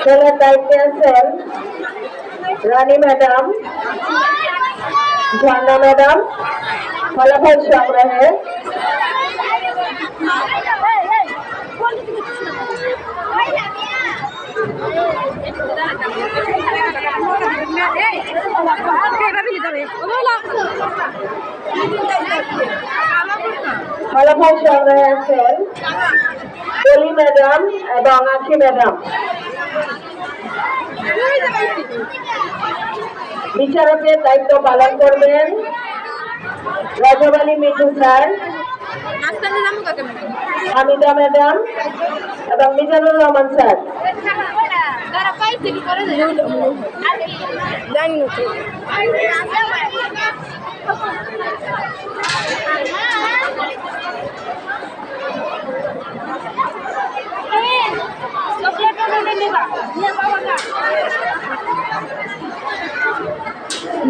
খেলার দায়িত্বে আছেন রানী ম্যাডাম, ঝর্ণা ম্যাডাম। ফলাফল সংগ্রহে আছেন কলি ম্যাডাম এবং আখি ম্যাডাম। বিচারকের দায়িত্ব পালন করবেন রাজব আলী মিঠু স্যার, হামিদা ম্যাডাম এবং মিজানুর রহমান স্যার।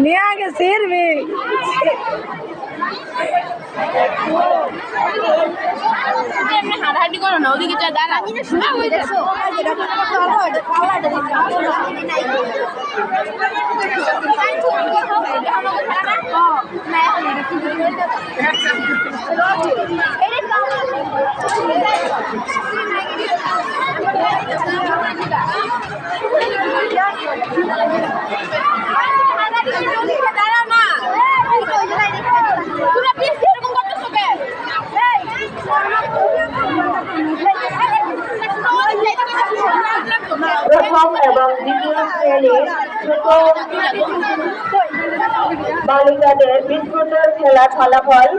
নিয়ে আগে সেরবে হাঁটাহাঁটি করো না, ওদিকে যা দাঁড়া প্রথম এবং দ্বিতীয় শ্রেণীর ছোট বালিকাদের বিস্কুটের খেলার ফলাফল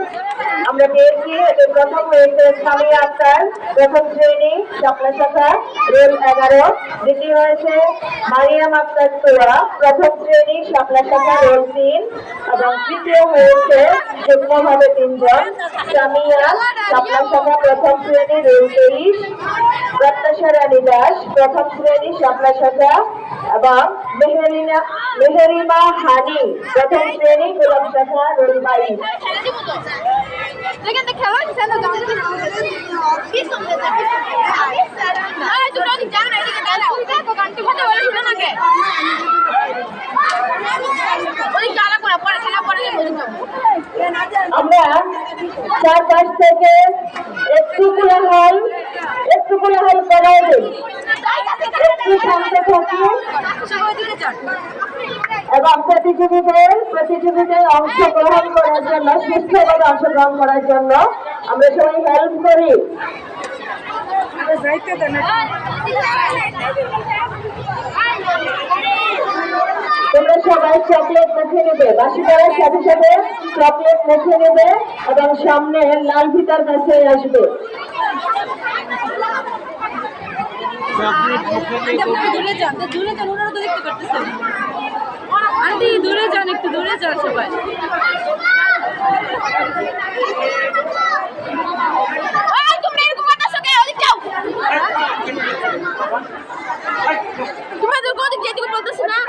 আমরা পেয়েছি। এদের প্রথম হয়েছে সামিয়া আক্তার, প্রথম শ্রেণী শাপলা শাখা, রোল 11। দ্বিতীয় হয়েছে মারিয়াম আক্তার তোয়া, প্রথম শ্রেণী শাপলা শাখা, রোল 3। এবং তৃতীয় হয়েছে যুগ্মভাবে 3 জন, সামিয়া শাপলা শাখা, প্রথম শ্রেণী, রোল 23। প্রত্যাশা রানী দাস, প্রথম শ্রেণী শাপলা শাখা এবং মেহেরিমা হানি, প্রথম শ্রেণী গোলাপ শাখা, রোল 22। আমরা চারপাশ থেকে একটু কোলাহল করাই দিই, একটু শান্ত থাকি এবং প্রতিযোগিতায় অংশগ্রহণ করার জন্য, সুস্থভাবে অংশগ্রহণ করার জন্য আমরা সবাই হেল্প করি। তোমরা সবাই চকলেট মুখে নেবে, বাসি করার সাথে সাথে চকলেট মুখে নেবে এবং সামনে লাল ফিতার কাছে আসবে। দূরে যান, একটু দূরে যান সবাই। তোমাদের ওদিক যেদিকে বলতেছি না,